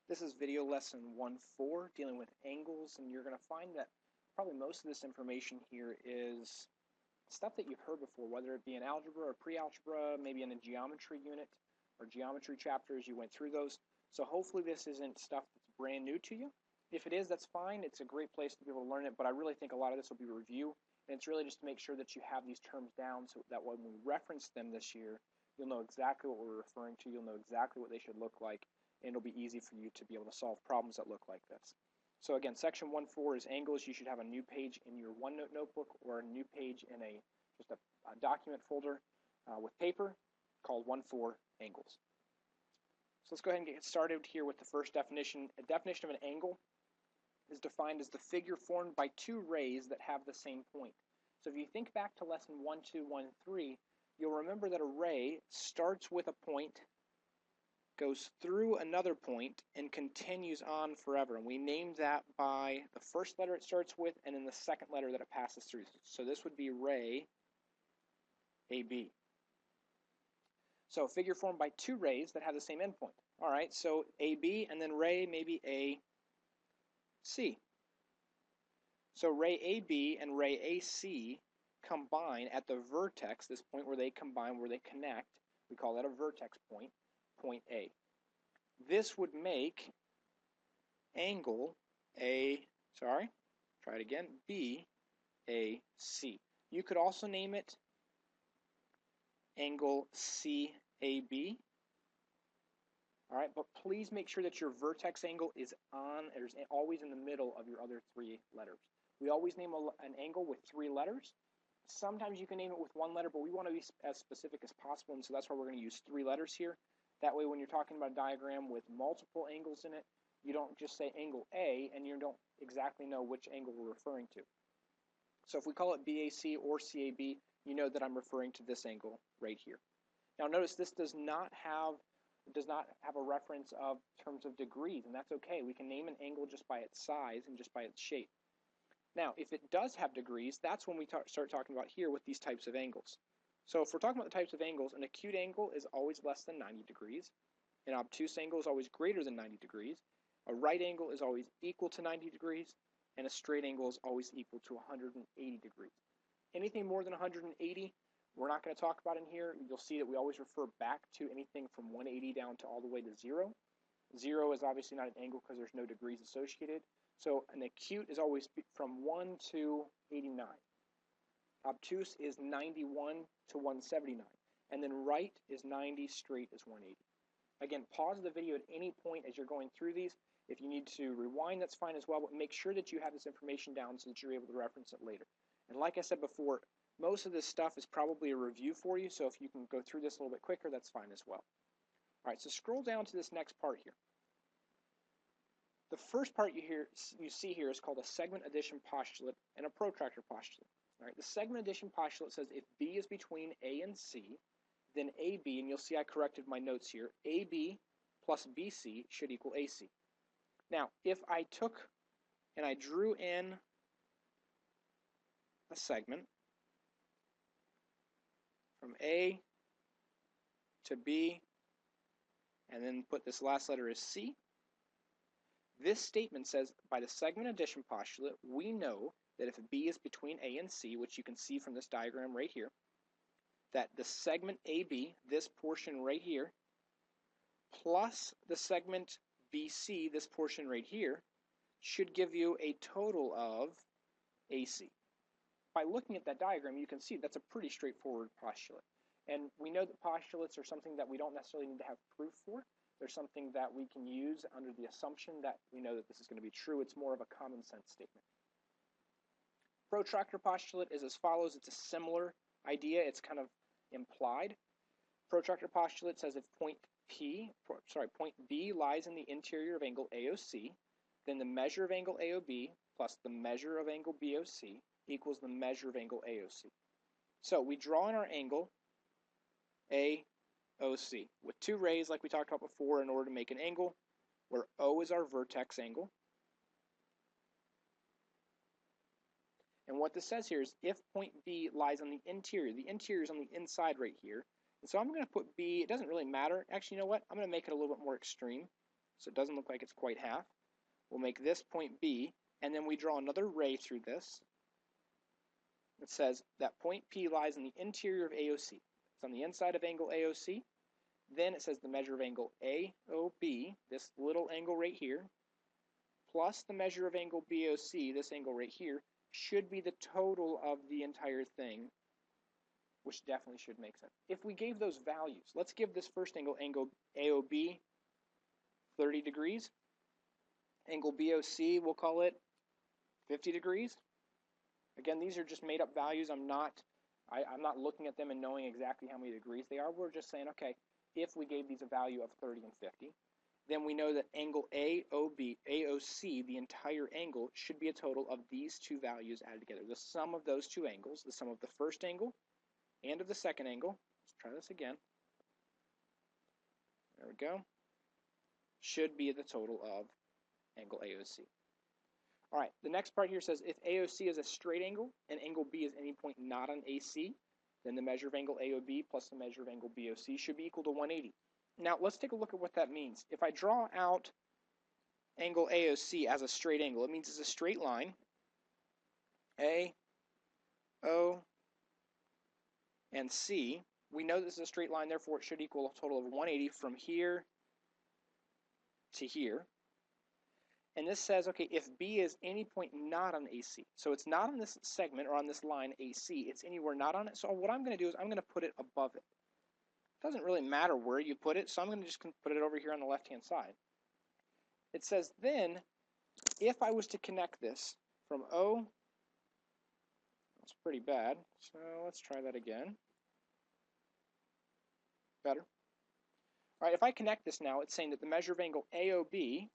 This is video lesson 1.4 dealing with angles, and you're going to find that probably most of this information here is stuff that you've heard before, whether it be in algebra or pre-algebra, maybe in a geometry unit or geometry chapter as you went through those. So hopefully this isn't stuff that's brand new to you. If it is, that's fine. It's a great place to be able to learn it, but I really think a lot of this will be review, and it's really just to make sure that you have these terms down so that when we reference them this year, you'll know exactly what we're referring to, you'll know exactly what they should look like, and it'll be easy for you to be able to solve problems that look like this. So again, section 1.4 is angles. You should have a new page in your OneNote notebook or a new page in just a document folder with paper called 1.4 angles. So let's go ahead and get started here with the first definition. A definition of an angle is defined as the figure formed by two rays that have the same point. So if you think back to lesson 1.2.1.3, you'll remember that a ray starts with a point, goes through another point, and continues on forever. And we named that by the first letter it starts with and then the second letter that it passes through. So this would be ray AB. So a figure formed by two rays that have the same endpoint. All right, so AB and then ray maybe AC. So ray AB and ray AC combine at the vertex, this point where they combine, where they connect. We call that a vertex point, point A. This would make angle BAC. You could also name it angle CAB. All right, but please make sure that your vertex angle is always in the middle of your other three letters. We always name an angle with three letters. Sometimes you can name it with one letter, but we want to be as specific as possible, and so that's why we're going to use three letters here. That way, when you're talking about a diagram with multiple angles in it, you don't just say angle A, and you don't exactly know which angle we're referring to. So if we call it BAC or CAB, you know that I'm referring to this angle right here. Now notice this does not have a reference of terms of degrees, and that's okay. We can name an angle just by its size and just by its shape. Now, if it does have degrees, that's when we start talking about here with these types of angles. So if we're talking about the types of angles, an acute angle is always less than 90 degrees. An obtuse angle is always greater than 90 degrees. A right angle is always equal to 90 degrees. And a straight angle is always equal to 180 degrees. Anything more than 180, we're not going to talk about in here. You'll see that we always refer back to anything from 180 down to all the way to 0. 0 is obviously not an angle because there's no degrees associated. So an acute is always from 1 to 89. Obtuse is 91 to 179. And then right is 90, straight is 180. Again, pause the video at any point as you're going through these. If you need to rewind, that's fine as well, but make sure that you have this information down so that you're able to reference it later. And like I said before, most of this stuff is probably a review for you, so if you can go through this a little bit quicker, that's fine as well. All right, so scroll down to this next part here. The first part you see here is called a segment addition postulate and a protractor postulate. All right, the segment addition postulate says if B is between A and C, then AB, and you'll see I corrected my notes here, AB plus BC should equal AC. Now, if I took and I drew in a segment from A to B, and then put this last letter as C, this statement says, by the segment addition postulate, we know that if B is between A and C, which you can see from this diagram right here, that the segment AB, this portion right here, plus the segment BC, this portion right here, should give you a total of AC. By looking at that diagram, you can see that's a pretty straightforward postulate. And we know that postulates are something that we don't necessarily need to have proof for. They're something that we can use under the assumption that we know that this is going to be true. It's more of a common sense statement. Protractor postulate is as follows. It's a similar idea. It's kind of implied. Protractor postulate says if point B lies in the interior of angle AOC, then the measure of angle AOB plus the measure of angle BOC equals the measure of angle AOC. So we draw in our angle AOC with two rays like we talked about before in order to make an angle where O is our vertex angle. And what this says here is if point B lies on the interior is on the inside right here. And so I'm going to put B, it doesn't really matter. Actually, you know what? I'm going to make it a little bit more extreme. so it doesn't look like it's quite half. We'll make this point B, and then we draw another ray through this. It says that point P lies in the interior of AOC. It's on the inside of angle AOC. Then it says the measure of angle AOB, this little angle right here, plus the measure of angle BOC, this angle right here, should be the total of the entire thing, which definitely should make sense. If we gave those values, let's give this first angle, angle AOB, 30 degrees. Angle BOC, we'll call it 50 degrees. Again, these are just made up values. I'm not looking at them and knowing exactly how many degrees they are. We're just saying, okay, if we gave these a value of 30 and 50, then we know that angle AOC, the entire angle, should be a total of these two values added together. The sum of those two angles, the sum of the first angle and of the second angle. Let's try this again. There we go. Should be the total of angle AOC. All right, the next part here says if AOC is a straight angle and angle B is any point not on AC, then the measure of angle AOB plus the measure of angle BOC should be equal to 180. Now, let's take a look at what that means. If I draw out angle AOC as a straight angle, it means it's a straight line. A, O, and C. We know this is a straight line, therefore it should equal a total of 180 from here to here. And this says, okay, if B is any point not on AC, so it's not on this segment or on this line AC, it's anywhere not on it. So what I'm going to do is I'm going to put it above it. It doesn't really matter where you put it, so I'm going to just put it over here on the left-hand side. It says then, if I was to connect this from O, that's pretty bad, so let's try that again. Better. All right, if I connect this now, it's saying that the measure of angle AOB,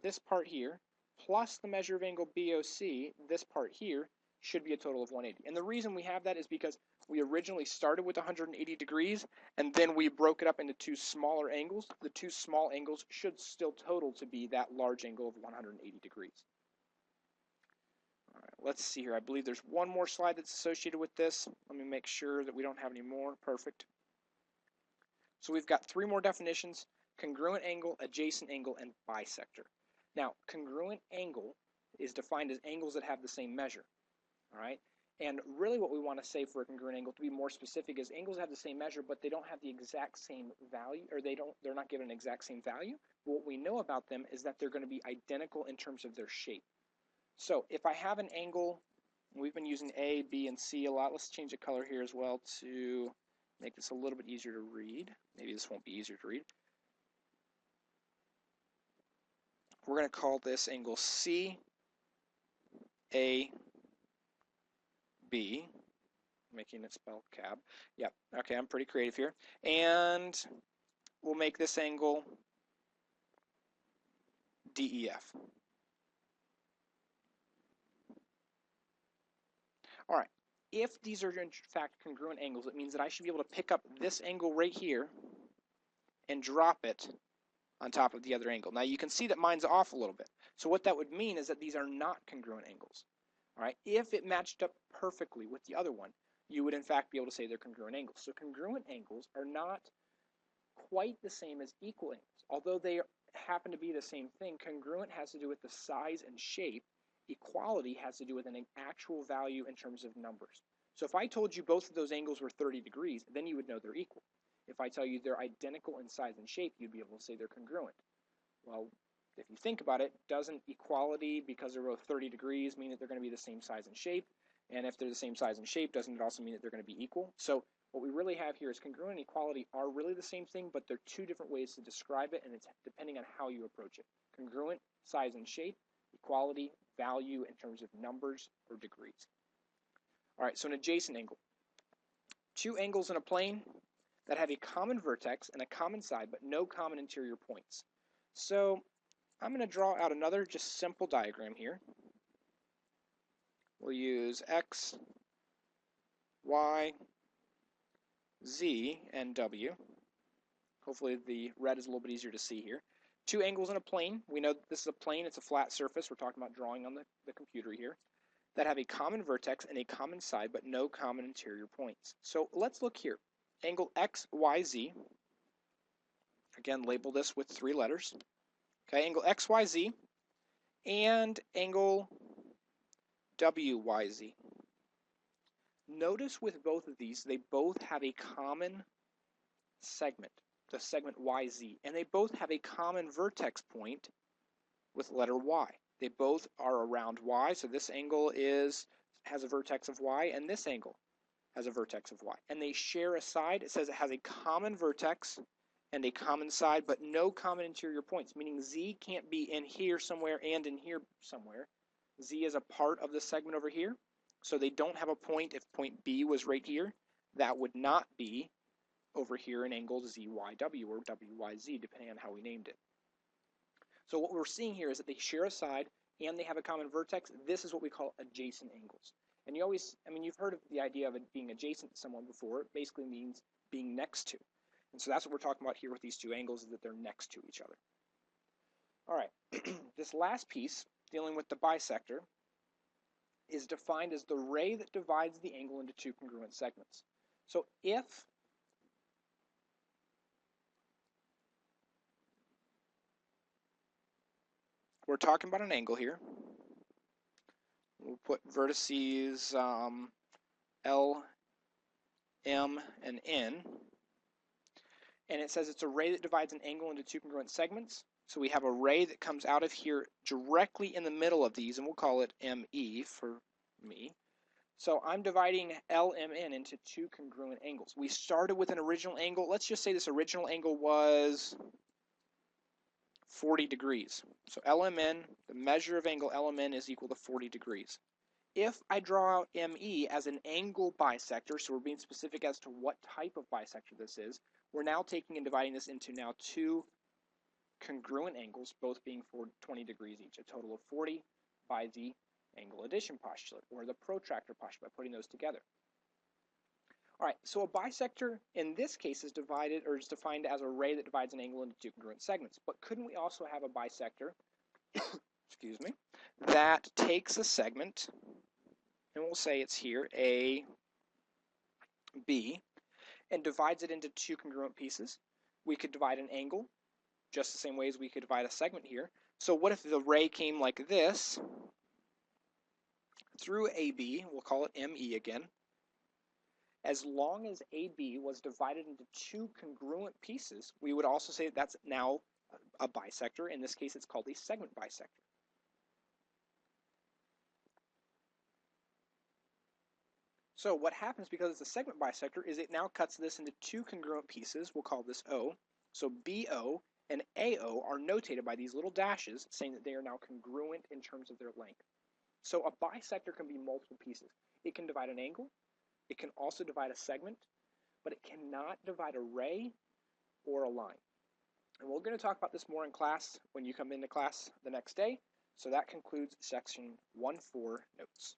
this part here, plus the measure of angle BOC, this part here, should be a total of 180. And the reason we have that is because we originally started with 180 degrees, and then we broke it up into two smaller angles. The two small angles should still total to be that large angle of 180 degrees. All right, let's see here. I believe there's one more slide that's associated with this. Let me make sure that we don't have any more. Perfect. So we've got three more definitions: congruent angle, adjacent angle, and bisector. Now, congruent angle is defined as angles that have the same measure. All right, and really what we want to say for a congruent angle, to be more specific, is angles have the same measure, but they don't have the exact same value, or they're not given an exact same value. But what we know about them is that they're going to be identical in terms of their shape. So if I have an angle, we've been using A, B, and C a lot. Let's change the color here as well to make this a little bit easier to read. Maybe this won't be easier to read. We're going to call this angle C, A, B, making it spelled cab. Yep, okay, I'm pretty creative here. And we'll make this angle DEF. All right, if these are in fact congruent angles, it means that I should be able to pick up this angle right here and drop it on top of the other angle. Now you can see that mine's off a little bit. So what that would mean is that these are not congruent angles. All right, if it matched up perfectly with the other one, you would in fact be able to say they're congruent angles. So congruent angles are not quite the same as equal angles. Although they happen to be the same thing, congruent has to do with the size and shape. Equality has to do with an actual value in terms of numbers. So if I told you both of those angles were 30 degrees, then you would know they're equal. If I tell you they're identical in size and shape, you'd be able to say they're congruent. Well, if you think about it, doesn't equality, because they're both 30 degrees, mean that they're going to be the same size and shape? And if they're the same size and shape, doesn't it also mean that they're going to be equal? So what we really have here is congruent and equality are really the same thing, but they're two different ways to describe it, and it's depending on how you approach it. Congruent, size and shape; equality, value in terms of numbers or degrees. All right, so an adjacent angle. Two angles in a plane that have a common vertex and a common side, but no common interior points. So I'm going to draw out another just simple diagram here. We'll use X, Y, Z, and W. Hopefully the red is a little bit easier to see here. Two angles in a plane. We know that this is a plane. It's a flat surface. We're talking about drawing on the computer here. That have a common vertex and a common side, but no common interior points. So let's look here. Angle XYZ Again, label this with 3 letters. Okay, angle XYZ and angle WYZ. Notice with both of these, they both have a common segment, the segment YZ, and they both have a common vertex point with letter Y. They both are around Y, so this angle has a vertex of Y, and this angle has a vertex of Y. And they share a side. It says it has a common vertex and a common side, but no common interior points, meaning Z can't be in here somewhere and in here somewhere. Z is a part of the segment over here, so they don't have a point. If point B was right here, that would not be over here in angle ZYW or WYZ, depending on how we named it. So what we're seeing here is that they share a side and they have a common vertex. This is what we call adjacent angles. And you've heard of the idea of it being adjacent to someone before. It basically means being next to. And so that's what we're talking about here with these two angles, is that they're next to each other. All right, this last piece, dealing with the bisector, is defined as the ray that divides the angle into 2 congruent segments. So if we're talking about an angle here, we'll put vertices L, M, and N, and it says it's a ray that divides an angle into 2 congruent segments. So we have a ray that comes out of here directly in the middle of these, and we'll call it ME for me. So I'm dividing LMN into 2 congruent angles. We started with an original angle. Let's just say this original angle was 40 degrees. So LMN, the measure of angle LMN, is equal to 40 degrees. If I draw out ME as an angle bisector, so we're being specific as to what type of bisector this is, we're now taking and dividing this into now 2 congruent angles, both being 20 degrees each, a total of 40 by the angle addition postulate, or the protractor postulate, by putting those together. All right, so a bisector in this case is defined as a ray that divides an angle into 2 congruent segments. But couldn't we also have a bisector, excuse me, that takes a segment, and we'll say it's here, A, B, and divides it into 2 congruent pieces? We could divide an angle just the same way as we could divide a segment here. So what if the ray came like this through AB, we'll call it ME again. As long as AB was divided into 2 congruent pieces, we would also say that's now a bisector. In this case, it's called a segment bisector. So what happens, because it's a segment bisector, is it now cuts this into 2 congruent pieces. We'll call this O. So BO and AO are notated by these little dashes, saying that they are now congruent in terms of their length. So a bisector can be multiple pieces. It can divide an angle. It can also divide a segment, but it cannot divide a ray or a line. And we're going to talk about this more in class when you come into class the next day. So that concludes section 1.4 notes.